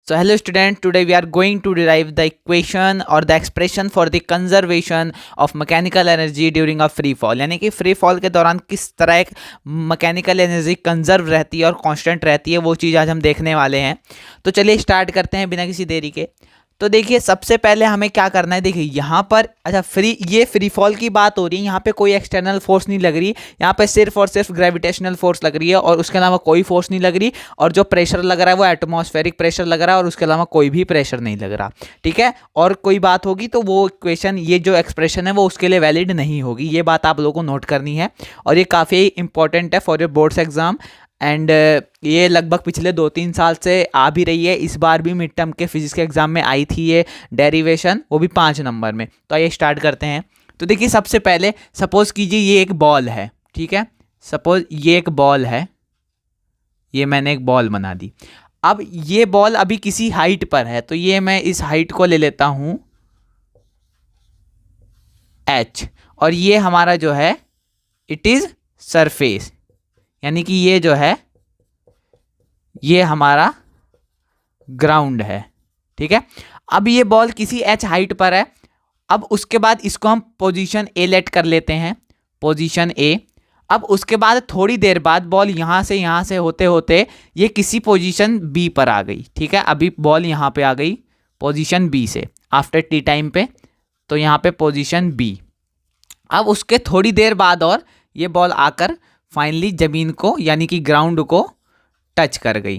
So hello student, today we are going to derive the equation or the expression for the conservation of mechanical energy during a free fall। यानी कि free fall के दौरान किस तरह एक mechanical energy conserve रहती है और कांस्टेंट रहती है, वो चीज़ आज हम देखने वाले हैं। तो चलिए स्टार्ट करते हैं बिना किसी देरी के। तो देखिए सबसे पहले हमें क्या करना है, देखिए यहाँ पर अच्छा ये फ्री फॉल की बात हो रही है, यहाँ पे कोई एक्सटर्नल फोर्स नहीं लग रही, यहाँ पे सिर्फ और सिर्फ ग्रेविटेशनल फोर्स लग रही है और उसके अलावा कोई फोर्स नहीं लग रही। और जो प्रेशर लग रहा है वो एटमॉस्फेरिक प्रेशर लग रहा है और उसके अलावा कोई भी प्रेशर नहीं लग रहा, ठीक है। और कोई बात होगी तो वो इक्वेशन, ये जो एक्सप्रेशन है वो उसके लिए वैलिड नहीं होगी, ये बात आप लोगों को नोट करनी है। और ये काफ़ी इंपॉर्टेंट है for your boards exam and ये लगभग पिछले 2-3 साल से आ भी रही है। इस बार भी मिड टर्म के फिजिक्स के एग्जाम में आई थी ये डेरिवेशन, वो भी 5 नंबर में। तो आइए स्टार्ट करते हैं। तो देखिए सबसे पहले सपोज कीजिए ये एक बॉल है, ठीक है। सपोज ये एक बॉल है, ये मैंने एक बॉल बना दी। अब ये बॉल अभी किसी हाइट पर है, तो ये मैं इस हाइट को ले लेता हूं h, और ये हमारा जो है इट इज सरफेस, यानी कि ये जो है ये हमारा ग्राउंड है, ठीक है। अब ये बॉल किसी h हाइट पर है। अब उसके बाद इसको हम पोजीशन A लेट कर लेते हैं, पोजीशन A। अब उसके बाद थोड़ी देर बाद बॉल यहाँ से होते होते ये किसी पोजीशन B पर आ गई, ठीक है। अभी बॉल यहाँ पे आ गई पोजीशन B से आफ्टर टी टाइम पे, तो यहाँ पे पोजीशन B। अब उसके थोड़ी देर बाद और ये बॉल आकर फाइनली ज़मीन को यानी कि ग्राउंड को टच कर गई,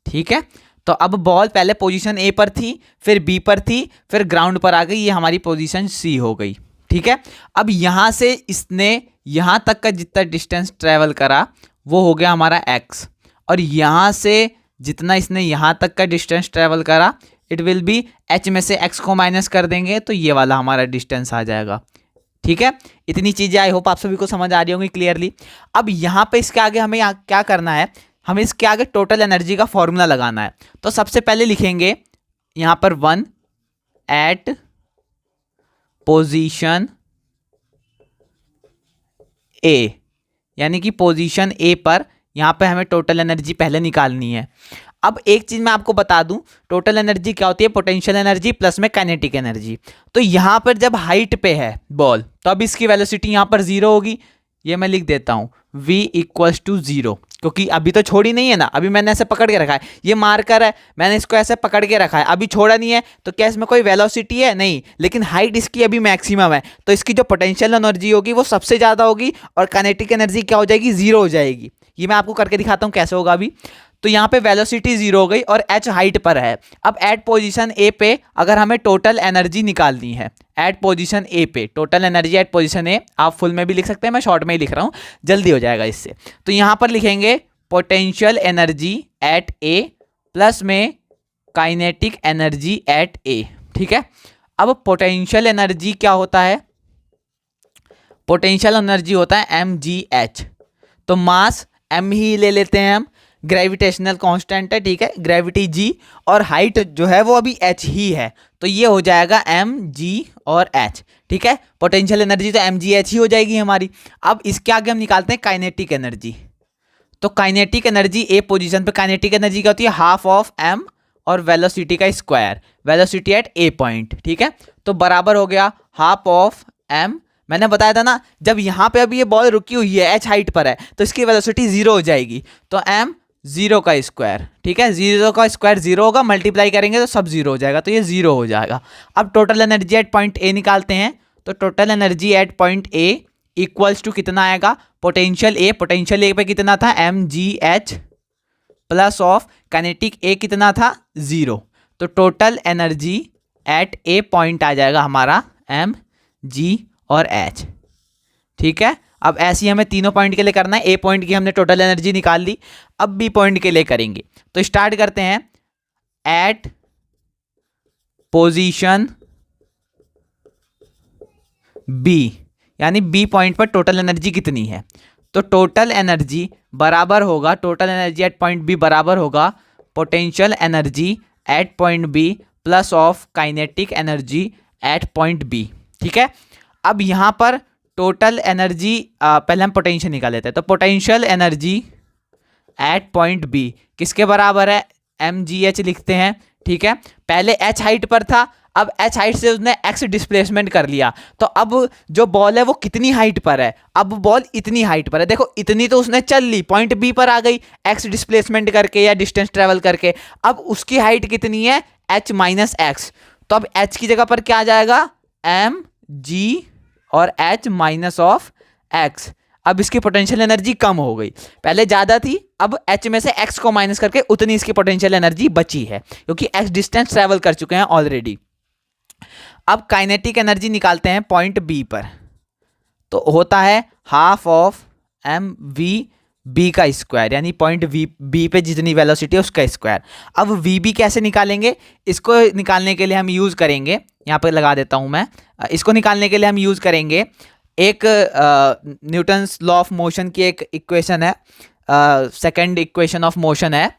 ठीक है। तो अब बॉल पहले पोजीशन A पर थी, फिर B पर थी, फिर ग्राउंड पर आ गई, ये हमारी पोजीशन C हो गई, ठीक है। अब यहाँ से इसने यहाँ तक का जितना डिस्टेंस ट्रेवल करा वो हो गया हमारा x, और यहाँ से जितना इसने यहाँ तक का डिस्टेंस ट्रेवल करा इट विल बी h में से x को माइनस कर देंगे तो ये वाला हमारा डिस्टेंस आ जाएगा, ठीक है। इतनी चीज़ें आई होप आप सभी को समझ आ रही होंगी क्लियरली। अब यहाँ पे इसके आगे हमें क्या करना है, हमें इसके आगे टोटल एनर्जी का फॉर्मूला लगाना है। तो सबसे पहले लिखेंगे यहाँ पर 1 एट पोजीशन ए, यानी कि पोजीशन ए पर यहाँ पे हमें टोटल एनर्जी पहले निकालनी है। अब एक चीज मैं आपको बता दूं, टोटल एनर्जी क्या होती है, पोटेंशियल एनर्जी प्लस में काइनेटिक एनर्जी। तो यहाँ पर जब हाइट पे है बॉल तो अब इसकी वेलोसिटी यहाँ पर 0 होगी, ये मैं लिख देता हूँ v इक्वल्स टू 0, क्योंकि अभी तो छोड़ी नहीं है ना, अभी मैंने ऐसे पकड़ के रखा है, ये मार्कर है मैंने इसको ऐसे पकड़ के रखा है, अभी छोड़ा नहीं है, तो क्या इसमें कोई वेलोसिटी है नहीं, लेकिन हाइट इसकी अभी मैक्सिमम है, तो इसकी जो पोटेंशियल एनर्जी होगी वो सबसे ज़्यादा होगी और काइनेटिक एनर्जी क्या हो जाएगी, 0 हो जाएगी। ये मैं आपको करके दिखाता हूँ कैसे होगा अभी। तो यहाँ पे वेलोसिटी 0 हो गई और h हाइट पर है। अब एट पोजीशन A पे अगर हमें टोटल एनर्जी निकालनी है, एट पोजीशन A पे total energy eight position A, आप फुल में भी लिख सकते हैं, मैं शॉर्ट में ही लिख रहा हूँ, जल्दी हो जाएगा इससे। तो यहाँ पर लिखेंगे potential energy eight A plus में काइनेटिक एनर्जी एट A, ठीक है। अब पोटेंशियल एनर्जी क्या होता है, पोटेंशियल एनर्जी होता है mgh। तो मास m ही ले लेते हैं हम, ग्रेविटेशनल कांस्टेंट है, ठीक है, ग्रेविटी g, और हाइट जो है वो अभी h ही है, तो ये हो जाएगा mg और h, ठीक है। पोटेंशियल एनर्जी तो mgh ही हो जाएगी हमारी। अब इसके आगे हम निकालते हैं काइनेटिक एनर्जी। तो काइनेटिक एनर्जी ए पोजीशन पे काइनेटिक एनर्जी क्या होती है, हाफ ऑफ m और वेलोसिटी का square, velocity at A point, ठीक है। तो बराबर हो गया हाफ ऑफ m, मैंने बताया था ना जब यहाँ पे अभी ये बॉल रुकी हुई है h हाइट पर है तो इसकी वेलोसिटी 0 हो जाएगी, तो m 0 का स्क्वायर, ठीक है, 0 का स्क्वायर 0 होगा, मल्टीप्लाई करेंगे तो सब 0 हो जाएगा, तो ये 0 हो जाएगा। अब total energy at point A निकालते हैं। तो total energy at point A equals to कितना आएगा, पोटेंशियल ए पे कितना था mgh plus of kinetic A कितना था 0, तो total energy at A point आ जाएगा हमारा mg और h, ठीक है। अब ऐसे ही हमें तीनों पॉइंट के लिए करना है, ए पॉइंट की हमने टोटल एनर्जी निकाल ली, अब बी पॉइंट के लिए करेंगे। तो स्टार्ट करते हैं एट पोजीशन बी, यानी बी पॉइंट पर टोटल एनर्जी कितनी है, तो टोटल एनर्जी बराबर होगा, total energy at point B बराबर होगा potential energy at point B plus of kinetic energy at point B, ठीक है। अब यहाँ पर टोटल एनर्जी पहले हम पोटेंशियल निकाल लेते हैं। तो potential energy at point B किसके बराबर है, mgh लिखते हैं, ठीक है, पहले h हाइट पर था, अब h हाइट से उसने x डिस्प्लेसमेंट कर लिया, तो अब जो बॉल है वो कितनी हाइट पर है, अब बॉल इतनी हाइट पर है, देखो इतनी तो उसने चल ली, पॉइंट बी पर आ गई x डिस्प्लेसमेंट करके या डिस्टेंस ट्रेवल करके, अब उसकी हाइट कितनी है h माइनस एक्स, तो अब h की जगह पर क्या आ जाएगा एम जी और h माइनस ऑफ x। अब इसकी पोटेंशियल एनर्जी कम हो गई, पहले ज्यादा थी, अब h में से x को माइनस करके उतनी इसकी पोटेंशियल एनर्जी बची है, क्योंकि x डिस्टेंस ट्रेवल कर चुके हैं ऑलरेडी। अब काइनेटिक एनर्जी निकालते हैं पॉइंट बी पर, तो होता है half of M V B का स्क्वायर, यानी पॉइंट बी पे जितनी वेलोसिटी है उसका स्क्वायर। अब वी बी कैसे निकालेंगे, इसको निकालने के लिए हम यूज़ करेंगे, यहाँ पे लगा देता हूँ मैं, इसको निकालने के लिए हम यूज़ करेंगे एक न्यूटन्स लॉ ऑफ मोशन की एक इक्वेशन है, सेकेंड इक्वेशन ऑफ मोशन है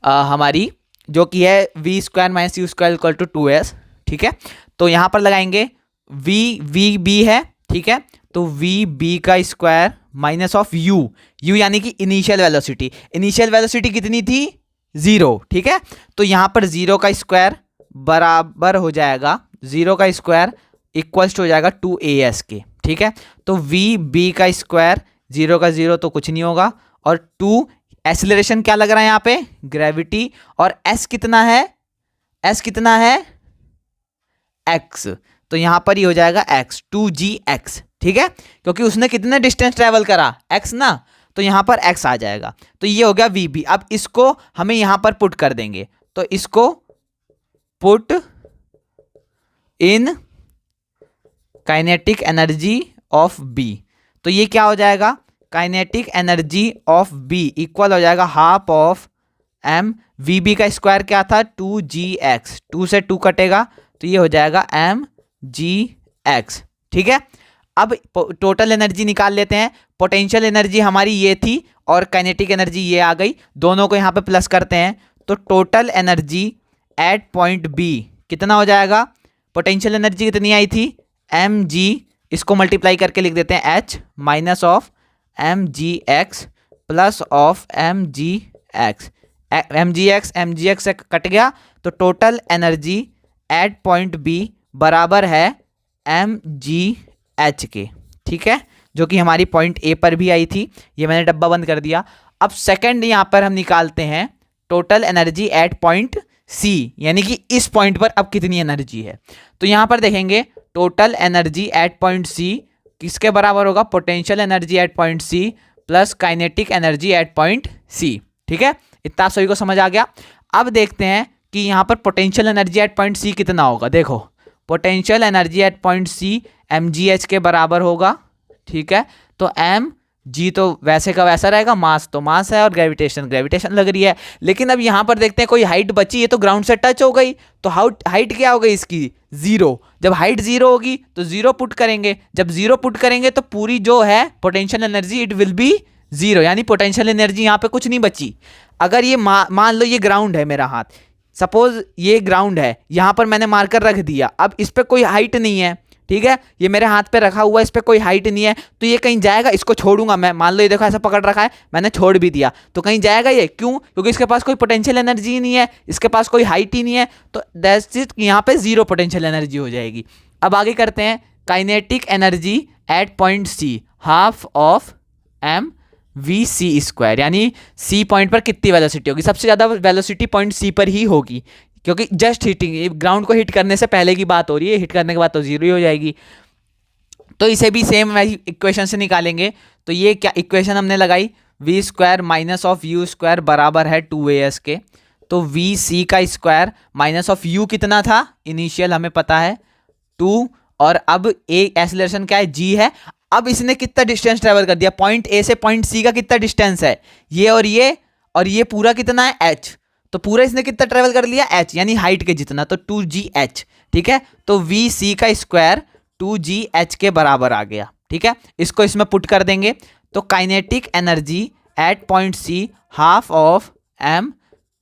हमारी, जो कि है V square minus U square equal to 2s। ठीक है, तो यहाँ पर लगाएंगे वी बी है, ठीक है, तो वी बी का स्क्वायर माइनस ऑफ यू यानी कि इनिशियल वेलोसिटी कितनी थी 0, ठीक है, तो यहाँ पर 0 का स्क्वायर बराबर हो जाएगा 0 का स्क्वायर इक्वल्स हो जाएगा 2as के, ठीक है, तो वी बी का स्क्वायर 0 का 0 तो कुछ नहीं होगा, और 2 एक्सीलरेशन क्या लग रहा है यहाँ पे ग्रेविटी, और s कितना है x, तो यहाँ पर ही हो जाएगा x 2gx, ठीक है, क्योंकि उसने कितने डिस्टेंस ट्रेवल करा x ना, तो यहाँ पर x आ जाएगा, तो ये हो गया vb। अब इसको हमें यहाँ पर पुट कर देंगे, तो इसको put in kinetic energy of b, तो ये क्या हो जाएगा kinetic energy of b equal हो जाएगा half of m V B का स्क्वायर क्या था 2gx, 2 से 2 कटेगा तो ये हो जाएगा mgx, ठीक है। अब टोटल एनर्जी निकाल लेते हैं, पोटेंशियल एनर्जी हमारी ये थी और काइनेटिक एनर्जी ये आ गई, दोनों को यहाँ पे प्लस करते हैं, तो total energy at point B कितना हो जाएगा, पोटेंशियल एनर्जी कितनी आई थी mg, इसको मल्टीप्लाई करके लिख देते हैं h minus of mgx plus of mgx से कट गया, तो total energy at point B बराबर है mgh के, ठीक है, जो कि हमारी पॉइंट ए पर भी आई थी, ये मैंने डब्बा बंद कर दिया। अब सेकंड यहाँ पर हम निकालते हैं total energy at point C, यानी कि इस पॉइंट पर अब कितनी एनर्जी है, तो यहाँ पर देखेंगे total energy at point C किसके बराबर होगा, potential energy at point C plus kinetic energy at point C, ठीक है, इतना सभी को समझ आ गया। अब देखते हैं कि यहाँ पर potential energy at point C कितना होगा, देखो potential energy at point C mgh के बराबर होगा, ठीक है, तो mg तो वैसे का वैसा रहेगा, मास तो मास है और ग्रेविटेशन लग रही है, लेकिन अब यहाँ पर देखते हैं कोई हाइट बची है तो ग्राउंड से टच हो गई, तो हाइट क्या हो गई इसकी 0, जब हाइट 0 होगी तो 0 पुट करेंगे, जब 0 पुट करेंगे तो पूरी जो है potential energy it will be 0, यानी पोटेंशियल एनर्जी यहाँ पे कुछ नहीं बची। अगर ये मान लो ये ग्राउंड है, मेरा हाथ सपोज ये ग्राउंड है, यहाँ पर मैंने मार्कर रख दिया, अब इस पर कोई हाइट नहीं है, ठीक है, ये मेरे हाथ पे रखा हुआ है, इस पर कोई हाइट नहीं है, तो ये कहीं जाएगा, इसको छोड़ूंगा मैं, मान लो ये देखो ऐसा पकड़ रखा है, मैंने छोड़ भी दिया, तो कहीं जाएगा ये, क्यों, क्योंकि इसके पास कोई पोटेंशियल एनर्जी ही नहीं है, इसके पास कोई हाइट ही नहीं है, तो दैट्स इट, यहाँ पे 0 पोटेंशियल एनर्जी हो जाएगी। अब आगे करते हैं kinetic energy at point C half of M v C square, यानी सी पॉइंट पर कितनी वेलोसिटी होगी, सबसे ज़्यादा वेलोसिटी पॉइंट सी पर ही होगी, क्योंकि जस्ट हिटिंग, ग्राउंड को हिट करने से पहले की बात हो रही है, हिट करने के बाद तो 0 ही हो जाएगी। तो इसे भी सेम इक्वेशन से निकालेंगे, तो ये क्या इक्वेशन हमने लगाई, v square minus of u square बराबर है 2as के, तो वी सी का स्क्वायर माइनस ऑफ यू कितना था इनिशियल हमें पता है 2, और अब ए एक्सीलरेशन क्या है g है, अब इसने कितना डिस्टेंस ट्रेवल कर दिया, पॉइंट ए से पॉइंट सी का कितना डिस्टेंस है, ये और ये पूरा कितना है h, तो पूरा इसने कितना ट्रेवल कर लिया h, यानी हाइट के जितना, तो 2gh, ठीक है, तो वी सी का स्क्वायर 2gh के बराबर आ गया, ठीक है, इसको इसमें पुट कर देंगे, तो kinetic energy at point C half of m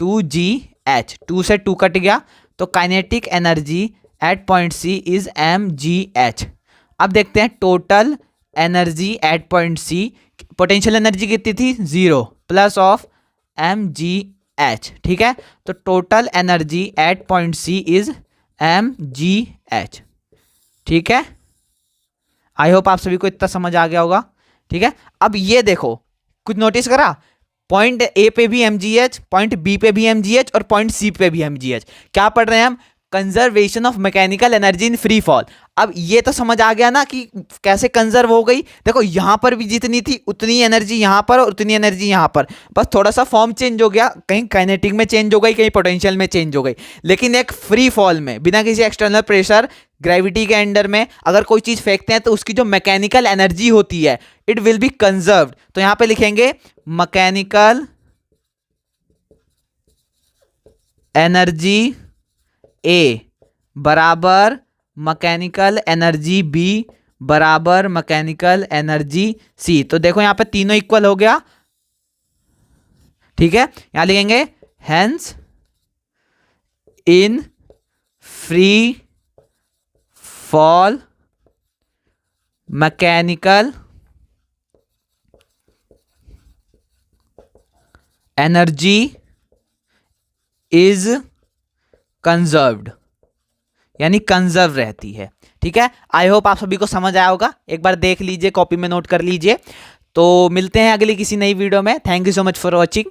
2gh, 2 से 2 कट गया, तो kinetic energy at point C is mgh। अब देखते हैं total energy at point C, potential energy कितनी थी 0 प्लस ऑफ mgh एच, ठीक है। तो total energy at point C is mgh, ठीक है। आई होप आप सभी को इतना समझ आ गया होगा, ठीक है। अब ये देखो, कुछ नोटिस करा, पॉइंट ए पे भी mgh, पॉइंट बी पे भी mgh और पॉइंट सी पे भी mgh। क्या पढ़ रहे हैं हम? Conservation of mechanical energy in free fall. अब ये तो समझ आ गया ना कि कैसे कंजर्व हो गई। देखो यहां पर भी जितनी थी उतनी एनर्जी यहां पर और उतनी एनर्जी यहां पर, बस थोड़ा सा फॉर्म चेंज हो गया, कहीं काइनेटिक में चेंज हो गई, कहीं पोटेंशियल में चेंज हो गई। लेकिन एक फ्री फॉल में बिना किसी एक्सटर्नल प्रेशर ग्रेविटी के अंडर में अगर कोई चीज फेंकते हैं तो उसकी जो मैकेनिकल एनर्जी होती है इट विल बी कंजर्व्ड। तो यहां पे लिखेंगे मैकेनिकल एनर्जी ए बराबर मैकेनिकल एनर्जी बी बराबर मैकेनिकल एनर्जी सी। तो देखो यहां पे तीनों इक्वल हो गया, ठीक है। यहां लिखेंगे hence in free fall mechanical energy is conserved, यानी कंजर्व रहती है, ठीक है। आई होप आप सभी को समझ आया होगा, एक बार देख लीजिए, कॉपी में नोट कर लीजिए। तो मिलते हैं अगली किसी नई वीडियो में। Thank you so much for watching.